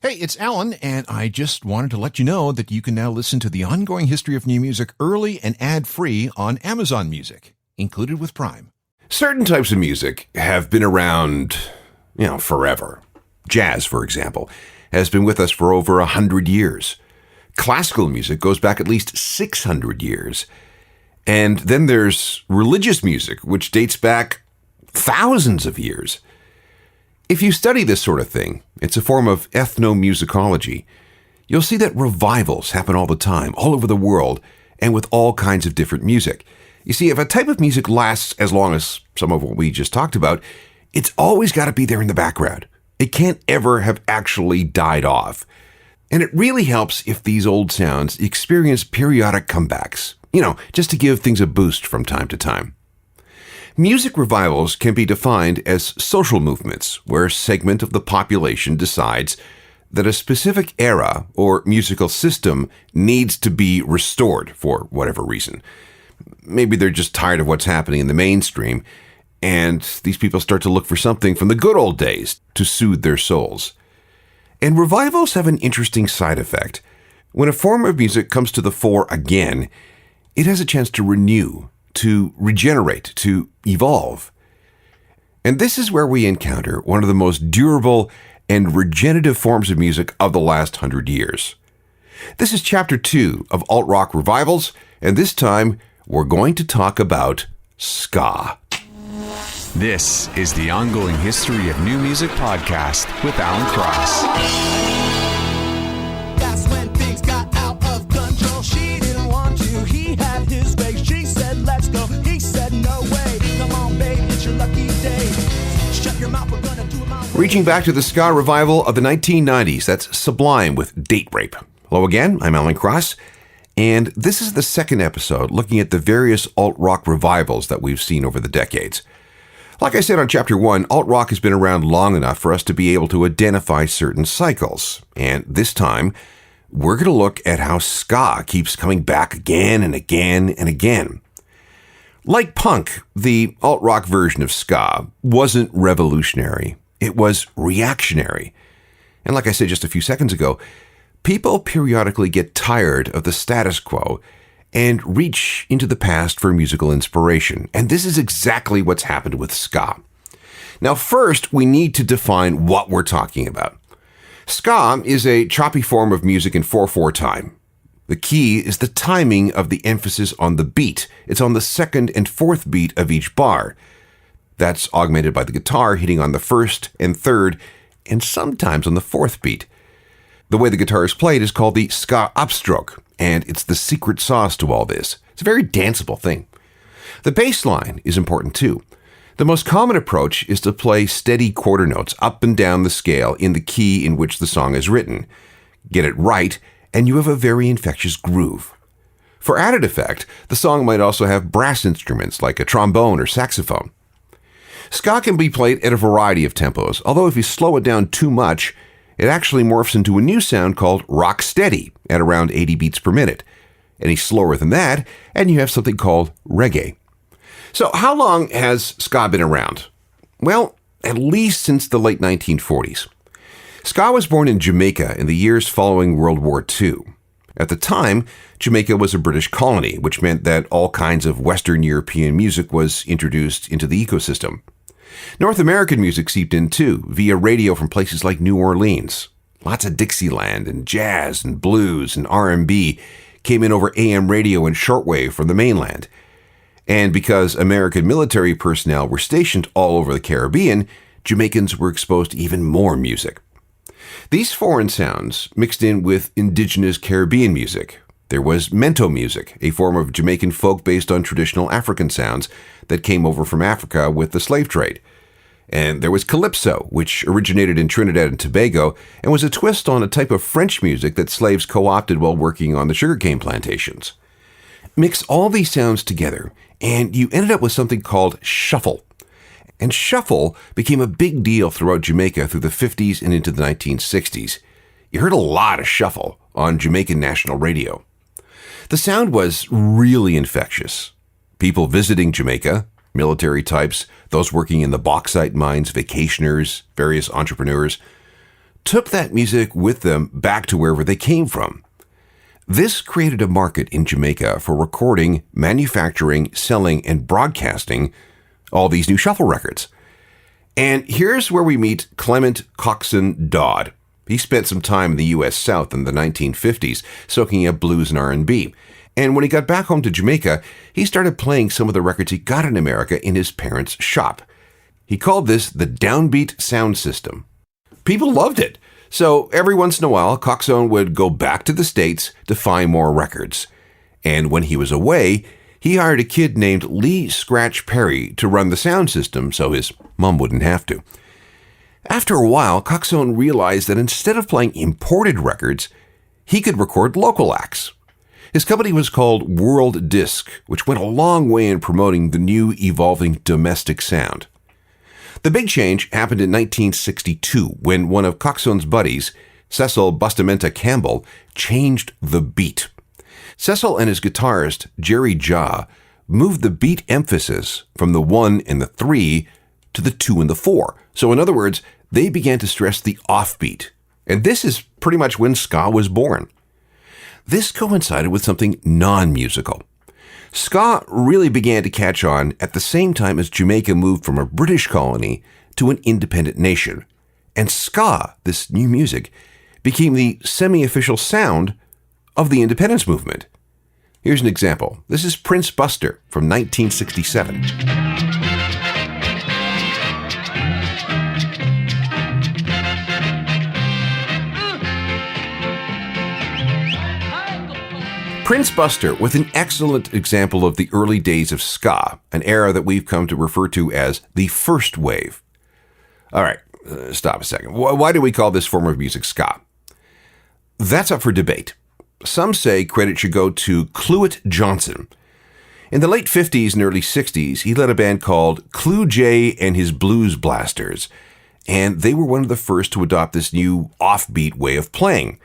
Hey, it's Alan, and I just wanted to let you know that you can now listen to the ongoing history of new music early and ad-free on Amazon Music, included with Prime. Certain types of music have been around, forever. Jazz, for example, has been with us for over 100 years. Classical music goes back at least 600 years. And then there's religious music, which dates back thousands of years. If you study this sort of thing, it's a form of ethnomusicology. You'll see that revivals happen all the time, all over the world, and with all kinds of different music. You see, if a type of music lasts as long as some of what we just talked about, it's always got to be there in the background. It can't ever have actually died off. And it really helps if these old sounds experience periodic comebacks, just to give things a boost from time to time. Music revivals can be defined as social movements where a segment of the population decides that a specific era or musical system needs to be restored for whatever reason. Maybe they're just tired of what's happening in the mainstream, and these people start to look for something from the good old days to soothe their souls. And revivals have an interesting side effect. When a form of music comes to the fore again, it has a chance to renew, to regenerate, to evolve. And this is where we encounter one of the most durable and regenerative forms of music of the last 100 years. This is Chapter 2 of Alt-Rock Revivals, and this time we're going to talk about ska. This is the Ongoing History of New Music podcast with Alan Cross. Reaching back to the ska revival of the 1990s, that's Sublime with Date Rape. Hello again, I'm Alan Cross, and this is the second episode looking at the various alt-rock revivals that we've seen over the decades. Like I said on Chapter 1, alt-rock has been around long enough for us to be able to identify certain cycles, and this time, we're going to look at how ska keeps coming back again and again and again. Like punk, the alt-rock version of ska wasn't revolutionary. It was reactionary. And like I said just a few seconds ago, people periodically get tired of the status quo and reach into the past for musical inspiration. And this is exactly what's happened with ska. Now, first, we need to define what we're talking about. Ska is a choppy form of music in 4/4 time. The key is the timing of the emphasis on the beat. It's on the second and fourth beat of each bar. That's augmented by the guitar hitting on the first and third, and sometimes on the fourth beat. The way the guitar is played is called the ska upstroke, and it's the secret sauce to all this. It's a very danceable thing. The bass line is important too. The most common approach is to play steady quarter notes up and down the scale in the key in which the song is written. Get it right, and you have a very infectious groove. For added effect, the song might also have brass instruments like a trombone or saxophone. Ska can be played at a variety of tempos, although if you slow it down too much, it actually morphs into a new sound called rock steady at around 80 beats per minute. Any slower than that, and you have something called reggae. So how long has ska been around? Well, at least since the late 1940s. Ska was born in Jamaica in the years following World War II. At the time, Jamaica was a British colony, which meant that all kinds of Western European music was introduced into the ecosystem. North American music seeped in too, via radio from places like New Orleans. Lots of Dixieland and jazz and blues and R&B came in over AM radio and shortwave from the mainland. And because American military personnel were stationed all over the Caribbean, Jamaicans were exposed to even more music. These foreign sounds mixed in with indigenous Caribbean music. There was mento music, a form of Jamaican folk based on traditional African sounds that came over from Africa with the slave trade. And there was calypso, which originated in Trinidad and Tobago and was a twist on a type of French music that slaves co-opted while working on the sugarcane plantations. Mix all these sounds together, and you ended up with something called shuffle. And shuffle became a big deal throughout Jamaica through the 50s and into the 1960s. You heard a lot of shuffle on Jamaican national radio. The sound was really infectious. People visiting Jamaica, military types, those working in the bauxite mines, vacationers, various entrepreneurs, took that music with them back to wherever they came from. This created a market in Jamaica for recording, manufacturing, selling, and broadcasting all these new shuffle records. And here's where we meet Clement Coxsone Dodd. He spent some time in the U.S. South in the 1950s, soaking up blues and R&B. And when he got back home to Jamaica, he started playing some of the records he got in America in his parents' shop. He called this the downbeat sound system. People loved it. So every once in a while, Coxsone would go back to the States to find more records. And when he was away, he hired a kid named Lee Scratch Perry to run the sound system so his mom wouldn't have to. After a while, Coxsone realized that instead of playing imported records, he could record local acts. His company was called World Disc, which went a long way in promoting the new evolving domestic sound. The big change happened in 1962 when one of Coxsone's buddies, Cecil Bustamante Campbell, changed the beat. Cecil and his guitarist, Jerry Jah, moved the beat emphasis from the 1 and the 3 to the 2 and the 4. So in other words, they began to stress the offbeat. And this is pretty much when ska was born. This coincided with something non-musical. Ska really began to catch on at the same time as Jamaica moved from a British colony to an independent nation. And ska, this new music, became the semi-official sound of the independence movement. Here's an example. This is Prince Buster from 1967. Prince Buster with an excellent example of the early days of ska, an era that we've come to refer to as the first wave. All right, stop a second. Why do we call this form of music ska? That's up for debate. Some say credit should go to Cluett Johnson. In the late 50s and early 60s, he led a band called Clue J and his Blues Blasters, and they were one of the first to adopt this new offbeat way of playing.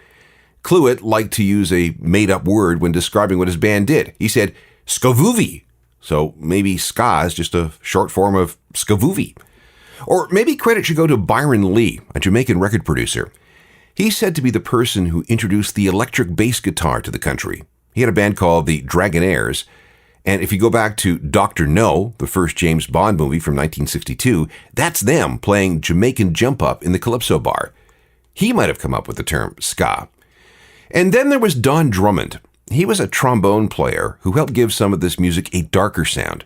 Cluett liked to use a made-up word when describing what his band did. He said, skavoovie. So maybe ska is just a short form of skavoovie. Or maybe credit should go to Byron Lee, a Jamaican record producer. He's said to be the person who introduced the electric bass guitar to the country. He had a band called the Dragonaires. And if you go back to Dr. No, the first James Bond movie from 1962, that's them playing Jamaican jump-up in the Calypso bar. He might have come up with the term ska. And then there was Don Drummond. He was a trombone player who helped give some of this music a darker sound.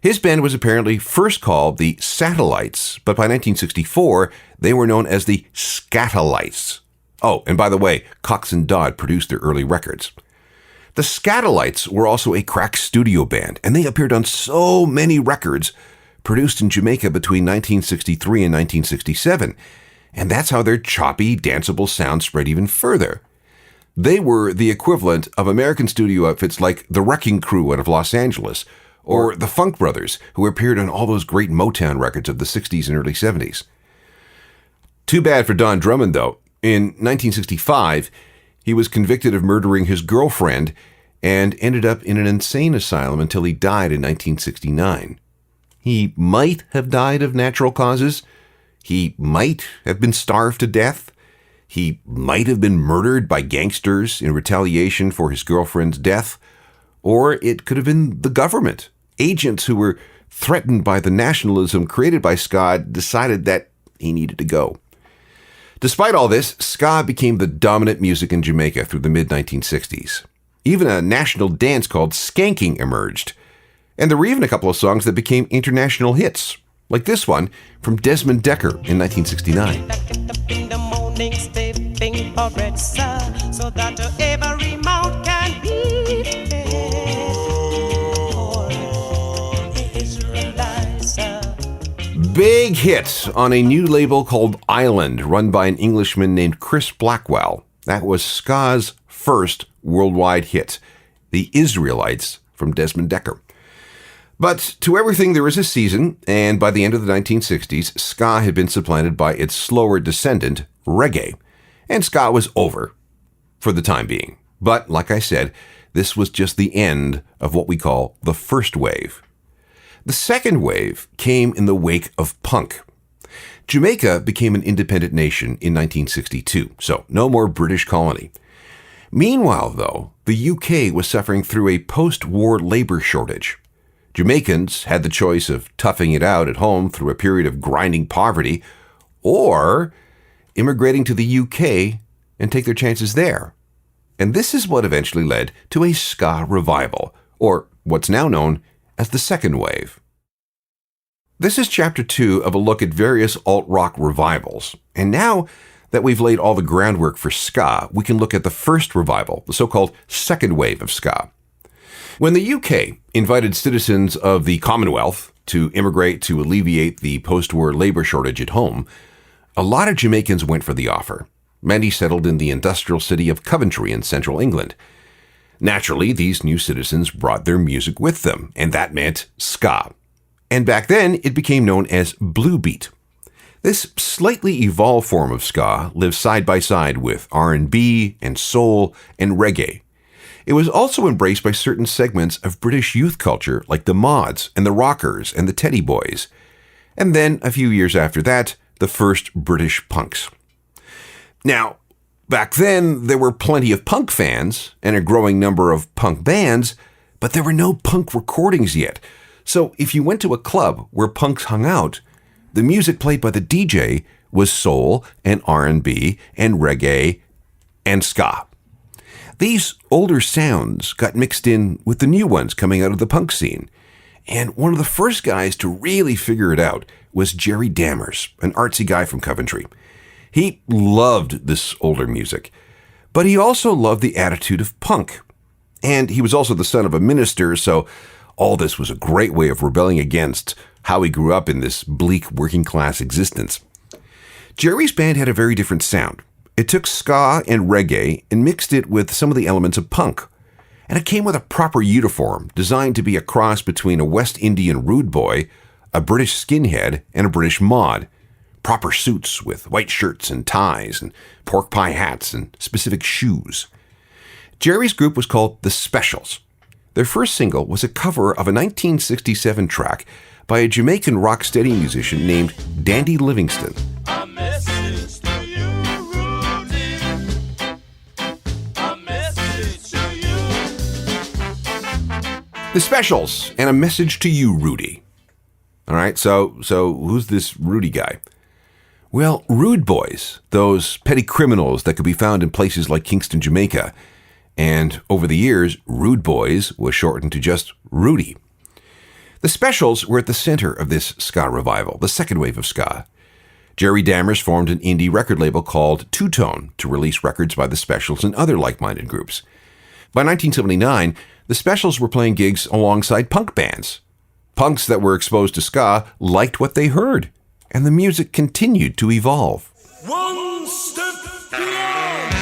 His band was apparently first called the Satellites, but by 1964, they were known as the Scatolites. Oh, and by the way, Coxsone Dodd produced their early records. The Scatolites were also a crack studio band, and they appeared on so many records produced in Jamaica between 1963 and 1967. And that's how their choppy, danceable sound spread even further. They were the equivalent of American studio outfits like the Wrecking Crew out of Los Angeles, or the Funk Brothers, who appeared on all those great Motown records of the 60s and early 70s. Too bad for Don Drummond, though. In 1965, he was convicted of murdering his girlfriend and ended up in an insane asylum until he died in 1969. He might have died of natural causes. He might have been starved to death. He might have been murdered by gangsters in retaliation for his girlfriend's death, or it could have been the government. Agents who were threatened by the nationalism created by ska decided that he needed to go. Despite all this, ska became the dominant music in Jamaica through the mid-1960s. Even a national dance called skanking emerged. And there were even a couple of songs that became international hits, like this one from Desmond Dekker in 1969. Stepping for bread, sir, so that every mouth can be fed. Big hit on a new label called Island, run by an Englishman named Chris Blackwell. That was ska's first worldwide hit, The Israelites from Desmond Dekker. But to everything there is a season, and by the end of the 1960s, ska had been supplanted by its slower descendant, reggae. And ska was over, for the time being. But, like I said, this was just the end of what we call the first wave. The second wave came in the wake of punk. Jamaica became an independent nation in 1962, so no more British colony. Meanwhile, though, the UK was suffering through a post-war labor shortage. Jamaicans had the choice of toughing it out at home through a period of grinding poverty, or immigrating to the UK and take their chances there. And this is what eventually led to a ska revival, or what's now known as the second wave. This is Chapter 2 of a look at various alt-rock revivals. And now that we've laid all the groundwork for ska, we can look at the first revival, the so-called second wave of ska. When the UK invited citizens of the Commonwealth to immigrate to alleviate the post-war labor shortage at home, a lot of Jamaicans went for the offer. Many settled in the industrial city of Coventry in central England. Naturally, these new citizens brought their music with them, and that meant ska. And back then, it became known as blue beat. This slightly evolved form of ska lived side by side with R&B and soul and reggae. It was also embraced by certain segments of British youth culture like the Mods and the Rockers and the Teddy Boys. And then, a few years after that, the first British punks. Now, back then, there were plenty of punk fans and a growing number of punk bands, but there were no punk recordings yet. So if you went to a club where punks hung out, the music played by the DJ was soul and R&B and reggae and ska. These older sounds got mixed in with the new ones coming out of the punk scene. And one of the first guys to really figure it out was Jerry Dammers, an artsy guy from Coventry. He loved this older music, but he also loved the attitude of punk. And he was also the son of a minister, so all this was a great way of rebelling against how he grew up in this bleak working-class existence. Jerry's band had a very different sound. It took ska and reggae and mixed it with some of the elements of punk. And it came with a proper uniform designed to be a cross between a West Indian rude boy, a British skinhead, and a British mod. Proper suits with white shirts and ties and pork pie hats and specific shoes. Jerry's group was called The Specials. Their first single was a cover of a 1967 track by a Jamaican rocksteady musician named Dandy Livingston. A message to you, Rudy. A message to you. The Specials and A Message to You, Rudy. All right, so who's this Rudy guy? Well, rude boys, those petty criminals that could be found in places like Kingston, Jamaica. And over the years, Rude Boys was shortened to just Rudy. The Specials were at the center of this ska revival, the second wave of ska. Jerry Dammers formed an indie record label called Two Tone to release records by the Specials and other like-minded groups. By 1979, the Specials were playing gigs alongside punk bands. Punks that were exposed to ska liked what they heard, and the music continued to evolve. One step beyond.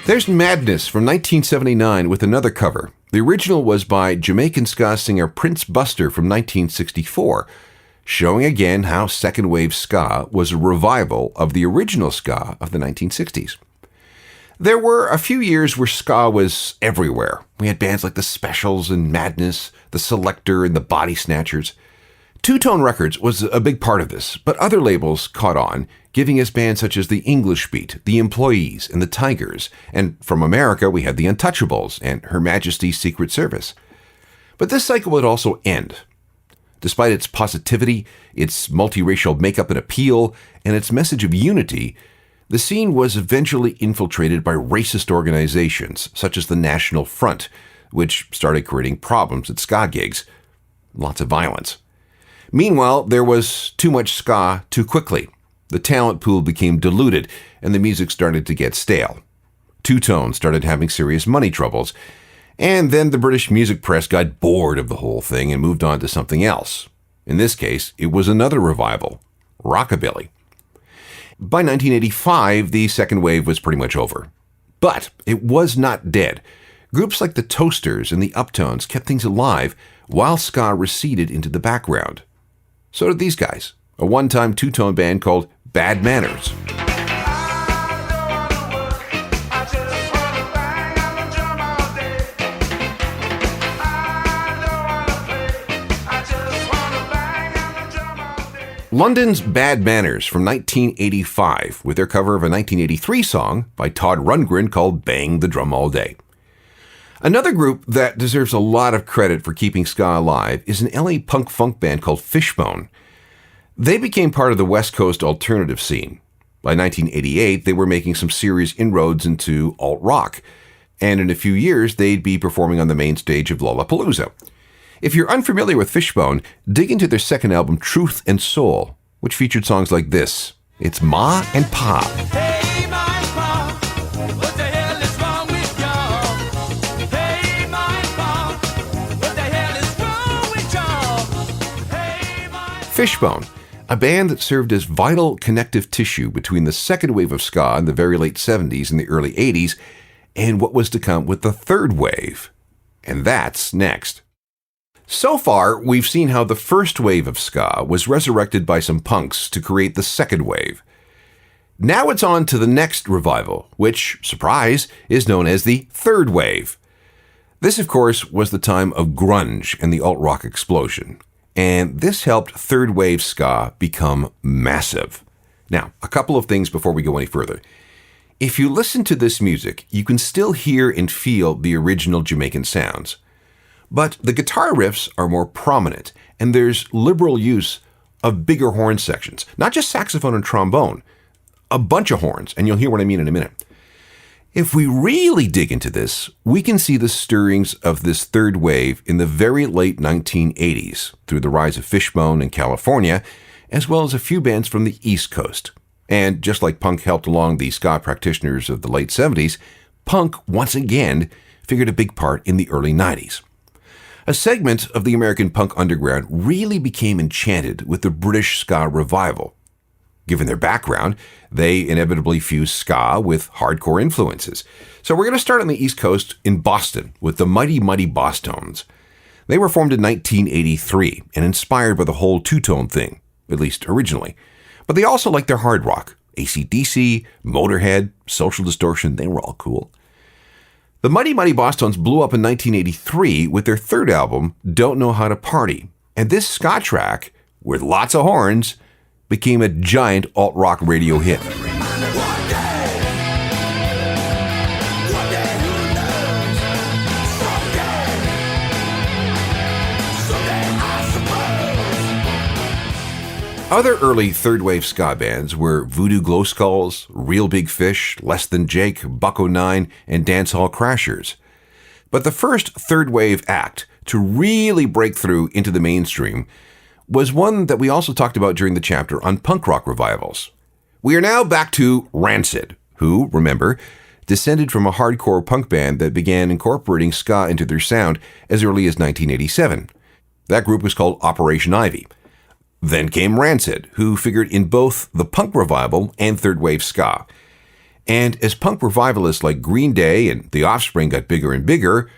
There's Madness from 1979 with another cover. The original was by Jamaican ska singer Prince Buster from 1964, showing again how second wave ska was a revival of the original ska of the 1960s. There were a few years where ska was everywhere. We had bands like The Specials and Madness, The Selector and The Body Snatchers. Two Tone Records was a big part of this, but other labels caught on, giving us bands such as The English Beat, The Employees, and The Tigers. And from America, we had The Untouchables and Her Majesty's Secret Service. But this cycle would also end. Despite its positivity, its multiracial makeup and appeal, and its message of unity, the scene was eventually infiltrated by racist organizations such as the National Front, which started creating problems at ska gigs. Lots of violence. Meanwhile, there was too much ska too quickly. The talent pool became diluted, and the music started to get stale. Two Tone started having serious money troubles, and then the British music press got bored of the whole thing and moved on to something else. In this case, it was another revival, rockabilly. By 1985, the second wave was pretty much over. But it was not dead. Groups like the Toasters and the Uptones kept things alive while ska receded into the background. So did these guys, a one-time two-tone band called Bad Manners. London's Bad Manners from 1985 with their cover of a 1983 song by Todd Rundgren called Bang the Drum All Day. Another group that deserves a lot of credit for keeping ska alive is an LA punk funk band called Fishbone. They became part of the West Coast alternative scene. By 1988, they were making some serious inroads into alt-rock, and in a few years, they'd be performing on the main stage of Lollapalooza. If you're unfamiliar with Fishbone, dig into their second album, Truth and Soul, which featured songs like this. It's Ma and Pa. Hey, my pa, what the hell is wrong with y'all? Hey, my pa, what the hell is wrong with y'all? Hey, my Fishbone, a band that served as vital connective tissue between the second wave of ska in the very late 70s and the early 80s, and what was to come with the third wave. And that's next. So far, we've seen how the first wave of ska was resurrected by some punks to create the second wave. Now it's on to the next revival, which, surprise, is known as the third wave. This, of course, was the time of grunge and the alt-rock explosion, and this helped third wave ska become massive. Now, a couple of things before we go any further. If you listen to this music, you can still hear and feel the original Jamaican sounds. But the guitar riffs are more prominent, and there's liberal use of bigger horn sections, not just saxophone and trombone, a bunch of horns, and you'll hear what I mean in a minute. If we really dig into this, we can see the stirrings of this third wave in the very late 1980s through the rise of Fishbone in California, as well as a few bands from the East Coast. And just like punk helped along the ska practitioners of the late 70s, punk once again figured a big part in the early 90s. A segment of the American punk underground really became enchanted with the British ska revival. Given their background, they inevitably fused ska with hardcore influences. So we're going to start on the East Coast in Boston with the Mighty Mighty Bosstones. They were formed in 1983 and inspired by the whole two-tone thing, at least originally. But they also liked their hard rock. AC/DC, Motorhead, Social Distortion, they were all cool. The Mighty Mighty Bosstones blew up in 1983 with their third album, Don't Know How to Party. And this ska track, with lots of horns, became a giant alt-rock radio hit. Other early third-wave ska bands were Voodoo Glow Skulls, Real Big Fish, Less Than Jake, Bucko 9, and Dancehall Crashers. But the first third-wave act to really break through into the mainstream was one that we also talked about during the chapter on punk rock revivals. We are now back to Rancid, who, remember, descended from a hardcore punk band that began incorporating ska into their sound as early as 1987. That group was called Operation Ivy. Then came Rancid, who figured in both the punk revival and third wave ska. And as punk revivalists like Green Day and The Offspring got bigger and bigger,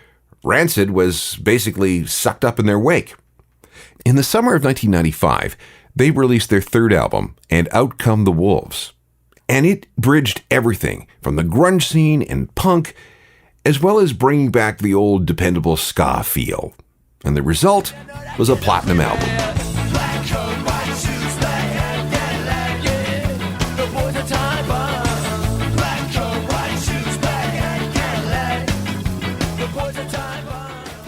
Rancid was basically sucked up in their wake. In the summer of 1995, they released their third album, And Out Come the Wolves. And it bridged everything from the grunge scene and punk, as well as bringing back the old dependable ska feel. And the result was a platinum album.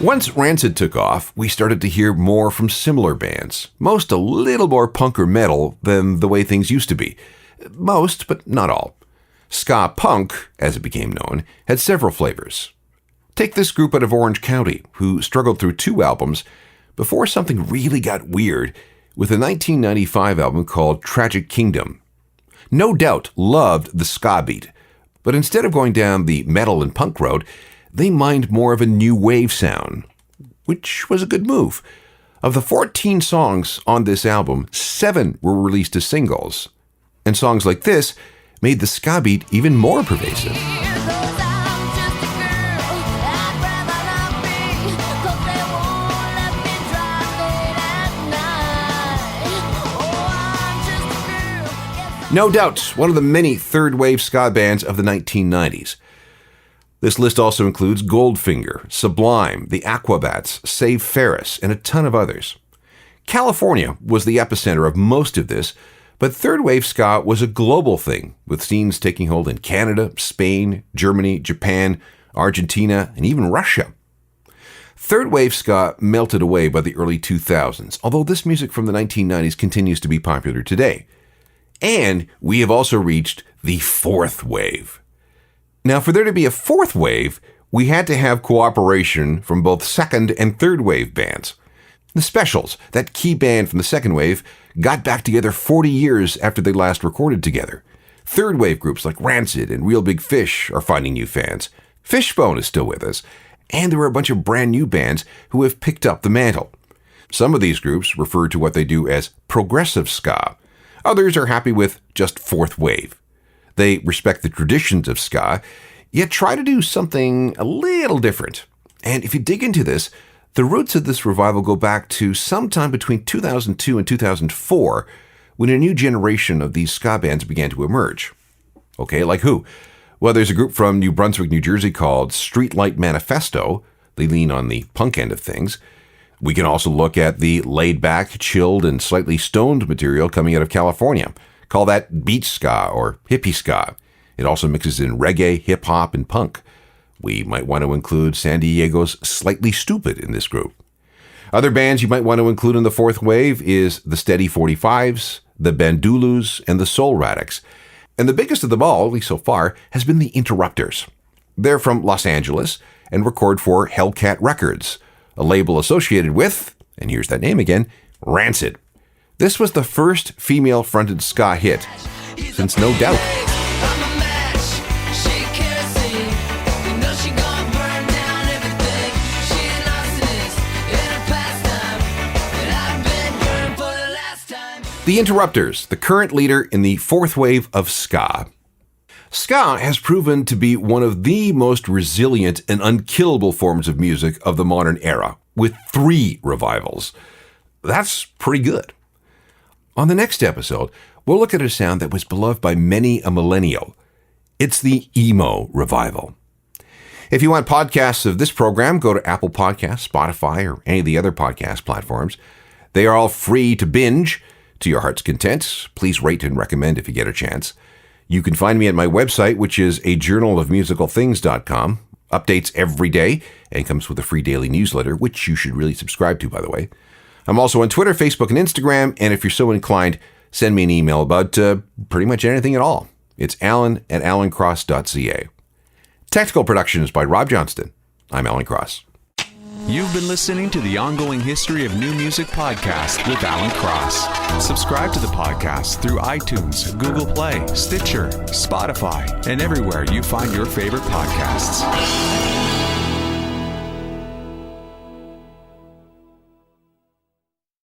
Once Rancid took off, we started to hear more from similar bands, most a little more punk or metal than the way things used to be. Most, but not all. Ska punk, as it became known, had several flavors. Take this group out of Orange County, who struggled through 2 albums before something really got weird with a 1995 album called Tragic Kingdom. No Doubt loved the ska beat, but instead of going down the metal and punk road, they mined more of a new wave sound, which was a good move. Of the 14 songs on this album, 7 were released as singles. And songs like this made the ska beat even more pervasive. No Doubt, one of the many third-wave ska bands of the 1990s. This list also includes Goldfinger, Sublime, the Aquabats, Save Ferris, and a ton of others. California was the epicenter of most of this, but third wave ska was a global thing, with scenes taking hold in Canada, Spain, Germany, Japan, Argentina, and even Russia. Third wave ska melted away by the early 2000s, although this music from the 1990s continues to be popular today. And we have also reached the fourth wave. Now, for there to be a fourth wave, we had to have cooperation from both second and third wave bands. The Specials, that key band from the second wave, got back together 40 years after they last recorded together. Third wave groups like Rancid and Real Big Fish are finding new fans. Fishbone is still with us. And there are a bunch of brand new bands who have picked up the mantle. Some of these groups refer to what they do as progressive ska. Others are happy with just fourth wave. They respect the traditions of ska, yet try to do something a little different. And if you dig into this, the roots of this revival go back to sometime between 2002 and 2004, when a new generation of these ska bands began to emerge. Okay, like who? Well, there's a group from New Brunswick, New Jersey called Streetlight Manifesto. They lean on the punk end of things. We can also look at the laid-back, chilled, and slightly stoned material coming out of California. Call that beach ska or hippie ska. It also mixes in reggae, hip-hop, and punk. We might want to include San Diego's Slightly Stupid in this group. Other bands you might want to include in the fourth wave is the Steady 45s, the Bandulus, and the Soul Radics. And the biggest of them all, at least so far, has been the Interrupters. They're from Los Angeles and record for Hellcat Records, a label associated with, and here's that name again, Rancid. This was the first female-fronted ska hit since No Doubt. The Interrupters, the current leader in the fourth wave of ska. Ska has proven to be one of the most resilient and unkillable forms of music of the modern era, with 3 revivals. That's pretty good. On the next episode, we'll look at a sound that was beloved by many a millennial. It's the emo revival. If you want podcasts of this program, go to Apple Podcasts, Spotify, or any of the other podcast platforms. They are all free to binge to your heart's content. Please rate and recommend if you get a chance. You can find me at my website, which is ajournalofmusicalthings.com. Updates every day and comes with a free daily newsletter, which you should really subscribe to, by the way. I'm also on Twitter, Facebook, and Instagram, and if you're so inclined, send me an email about pretty much anything at all. It's alan@alancross.ca. Technical production is by Rob Johnston. I'm Alan Cross. You've been listening to the Ongoing History of New Music podcast with Alan Cross. Subscribe to the podcast through iTunes, Google Play, Stitcher, Spotify, and everywhere you find your favorite podcasts.